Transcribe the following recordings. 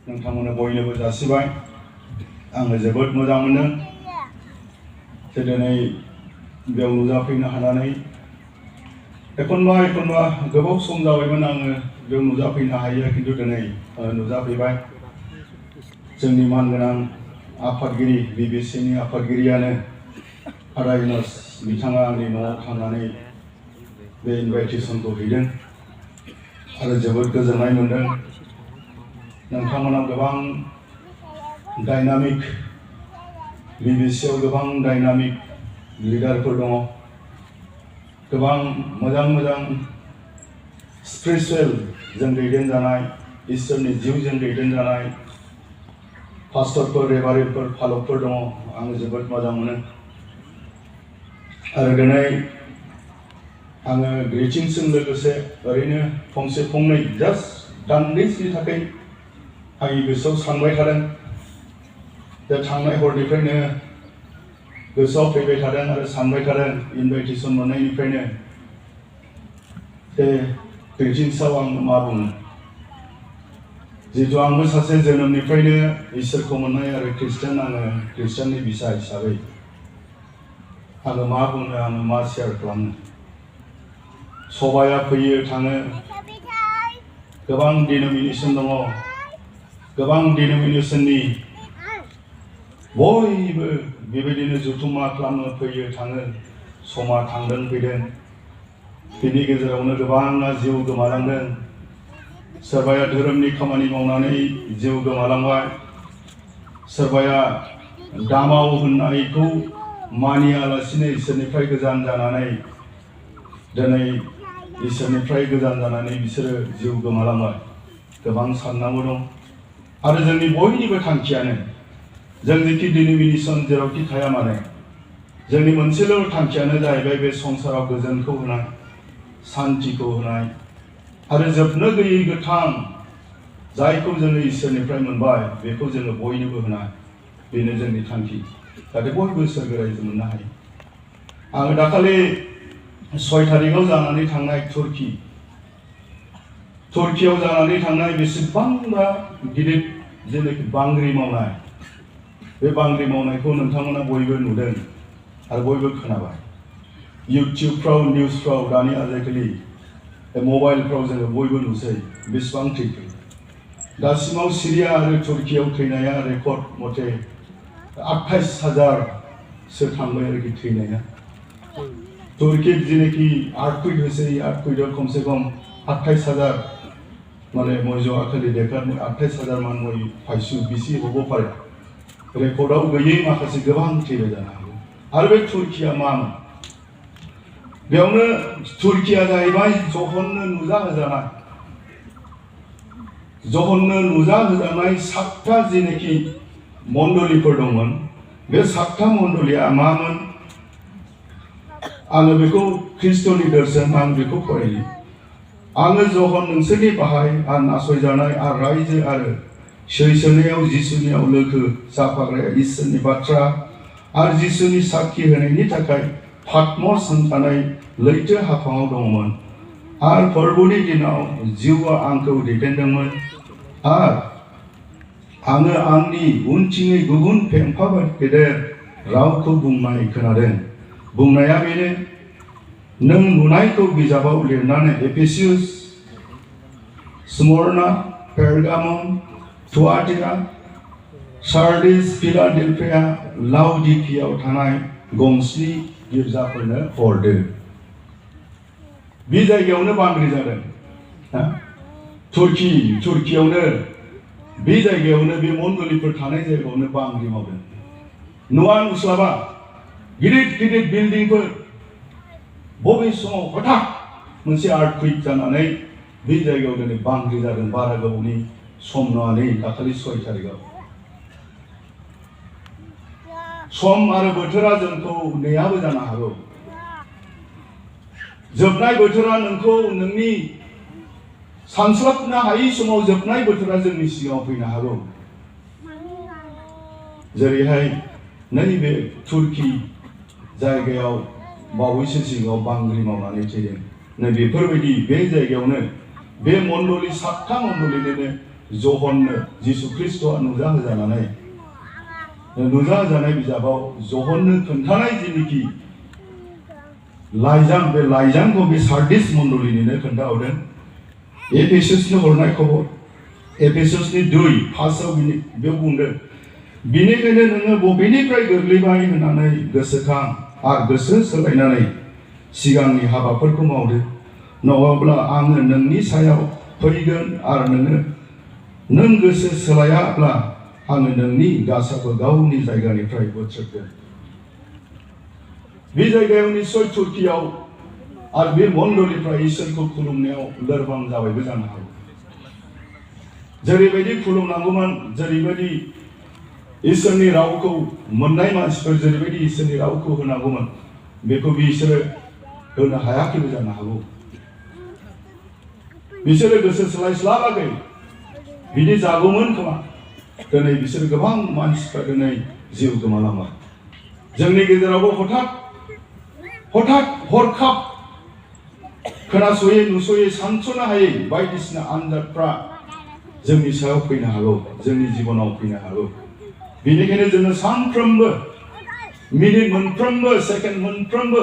नोंथांमोननो बयनोबो जासिबाय आङो जोबोद मोजां मोनो दिनै बेयाव नुजाफैनो हानानै एखनबा गोबाव सम जाबायमोन आङो बेयाव नुजाफैनो हायो खिन्थु दिनै नुजाफैबाय जोंनि मानगोनां आफादगिरि बिबिसिनि आफादगिरियानो आदा इउनुस बिथाङा आंनि न'आव थांनानै बे इनभाइटेसनखौ हैदों आरो जोबोद गोजोननाय मोनदों नोंथांमोनाव गोबां डायनामिक बिबिसिआव गोबां डायनामिक लिडारफोर दङ गोबां मोजां स्पिरिचुएल जों दैदेनजानाय इसोरनि जिउजों दैदेनजानाय पास्टरफोर रेभारेन्डफोर फालकफोर दङ आं जोबोद मोजां मोनो आरो दिनै आङो ग्रिटिंसजों लोगोसे ओरैनो फंसे फंनै जास्ट दान्दिसेनि थाखाय आंनि गोसोआव सानबाय थादों दा थांनाय हरनिफ्रायनो गोसोआव फैबाय थादों आरो सानबाय थादों इनभाइटेसन मोननायनिफ्रायनो बे ग्रिटिंसआव आं मा बुङो जिहेतु आंबो सासे जोनोमनिफ्रायनो इसोरखौ मोननाय आरो आङो ख्रिस्टियाननि बिसा हिसाबै आङो मा बुंनो आङो मा शेयार खालामनो सभाया फैयो थाङो गोबां डिनोमिनेसन दङ गोबां डिनोमिनेसननि बयबो बेबायदिनो जुथुमा खालामनो फैयो थाङो समा थांदों फैदों बेनि गेजेरावनो गोबाङा जिउ गोमालांदों सोरबाया धोरोमनि खामानि मावनानै जिउ गोमालांबाय सोरबाया दामाव होननायखौ मानियालासिनो इसोरनिफ्राय गोजान जानानै दिनै इसोरनिफ्राय गोजान जानानै बिसोरो जिउ गोमालांबाय गोबां साननांगौ दं आरो जोंनि बयनिबो थांखियानो जों जेखि डिनोमिनेसन जेरावखि थाया मानो जोंनि मोनसेल' थांखियानो जाहैबाय बे संसाराव गोजोनखौ होनाय शान्तिखौ होनाय आरो जोबनो गैयै गोथां जायखौ जोङो इसोरनिफ्राय मोनबाय बेखौ जोङो बयनोबो होनाय बेनो जोंनि थांखि जाहाथे बयबो सोरगो रायजो मोननो हायो आङो दाखालि 6 तारिखआव जानानै थांनाय तुर्कियाव जानानै थांनाय बेसेबांबा गिदिर जेनाखि बांग्रि मावनाय बे बांग्रि मावनायखौ नोंथांमोना बयबो नुदों आरो बयबो खोनाबाय इउटिउबफ्राव निउसफ्राव दानि आजिखालि मबाइलफ्राव जोङो बयबो नुसै बेसेबां थैखो दासिमाव सिरिया आरो तुर्कियाव थैनाया रेकर्ड मथे 28,000सो थांबाय आरोखि थैनाया तुर्की जेनाखि आर्थकुइक होसै आर्थकुइकआव खमसे खम 28,000 माने মই যোৱাকালি দেখার 28,000 মান মই পাইছো বেশি হব পারে रेकर्डआव गैयै माखासे गोबां थैबाय जानो हागौ आरो बे तुर्किया मामोन बेयावनो तुर्किया जाहैबाय जहन्नो नुजाहोजानाय 7टा जेनाखि मण्डलीफोर दंमोन बे 7टा मण्डलीया मामोन आङो बेखौ ख्रिस्ट'नि दर्शन आं बेखौ फरायो आङो जहन नोंसोरनि बाहाय आर नासयजानाय आर रायजो आरो सैसोनायाव जिसुनियाव लोगो जाफाग्राया इसोरनि बाथ्रा आरो जिसुनि साखि होनायनि थाखाय पाटमस होनजानाय लैथो हाफाङाव दंमोन आरो फोरबोनि दिनाव जिउआ आंखौ दैदेनदोंमोन आरो आङो आंनि उनथिङै गुबुन फेंफा गेदेर रावखौ बुंनाय खोनादों बुंनाया बेनो नों नुनायखौ बिजाबाव लिरनानै एफेसियास स्मरना पेरगामन थुआतिरा सार्डिस फिलाडेल्फिया लाउडिकियाव थानाय गंस्नि गिर्जाफोरनो हरदो बे जायगायावनो बांग्रि जादों तुर्कियावनो बे जायगायावनो बे मण्डलीफोर थानाय जायगायावनो बांग्रि मावदों नुवा नुस्लाबा गिदिर बिल्डिंफोर बबे समाव हठात मोनसे आर्थकुइक जानानै बे जायगायाव दिनै बांग्रि जादों बारा गोबावनि सम नङा दाखालि 6 तारिखआव सम आरो बोथोरा जोंखौ नेयाबो जानो हागौ जोबनाय बोथोरा नोंखौ नोंनि सानस्लाबनो हायै समाव जोबनाय बोथोरा जोंनि सिगाङाव फैनो हागौ जेरैहाय नैबे तुर्की जायगायाव बावैसो सिगाङाव बांग्रि मावनानै थैदों नै बेफोरबायदि बे जायगायावनो बे मण्डली 7टा मण्डलीनिनो जहननो जिसु ख्रिस्टआ नुजाहोजानाय बिजाबाव जहननो खोन्थानाय जिनिखि लाइजाम बे लाइजामखौ बे सार्डिस मण्डलीनो खोन्थाहरदों एफेसासनो हरनाय खबर एफेसासनि 2 फार्स्टआव बेयाव बुंदों बिनिखायनो नोङो बबेनिफ्राय गोग्लैबाय होननानै गोसोखां आरो गोसो सोलायनानै सिगांनि हाबाफोरखौ मावदो नङाब्ला आङो नोंनि सायाव फैगोन आरो नों गोसो सोलायाब्ला आङो नोंनि गासाखौ गावनि जायगानिफ्राय बोथ्रोदगोन बे जायगायाव निश्चय तुर्कियाव आरो बे मण्डलीफ्रा इसोरखौ खुलुमनायाव लोरबां जाबायबो जानो हागौ जेरैबायदि खुलुमनांगौमोन जेरैबायदि इसोरनि रावखौ मोननाय मानसिफोर जेरैबायदि इसोरनि रावखौ होनांगौमोन बेखौ बिसोरो होनो हायाखैबो जानो हागौ बिसोरो गोसो सोलायस्लाबाखै बिदि जागौमोन खोमा दिनै बिसोर गोबां मानसिफ्रा दिनै जिउ गोमालांबाय जोंनि गेजेरावबो हठात हरखाब खोनास'यै नुस'यै सानस'नो हायै बायदिसिना आनजादफ्रा जोंनि सायाव फैनो हागौ जोंनि जिबनाव फैनो हागौ बेनिखायनो जोङो सानफ्रोमबो मिनिट मोनफ्रोमबो सेकेन्ड मोनफ्रोमबो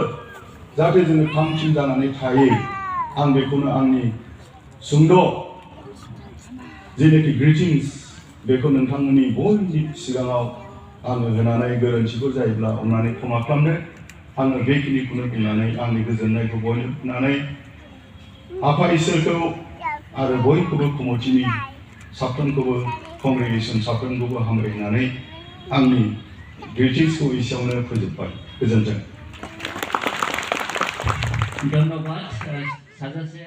जाहाथे जोङो थामथिम जानानै थायो आं बेखौनो आंनि सुंद' जेनोखि ग्रिटिंस बेखौ नोंथांमोननि बयनि सिगाङाव आङो होनानै गोरोन्थिफोर जायोब्ला अननानै क्षमा खालामदो आङो बेखिनिखौनो बुंनानै आंनि गोजोननायखौ बयनो बुंनानै आफा इसोरखौ आरो बयखौबो कमिटिनि साफ्रोमखौबो कंग्रेगेसन साफ्रोमखौबो हामलायनानै आंनि ग्रिटिंसखौ एसेयावनो फोजोबबाय गोजोन्थों धन्यवाद साजासे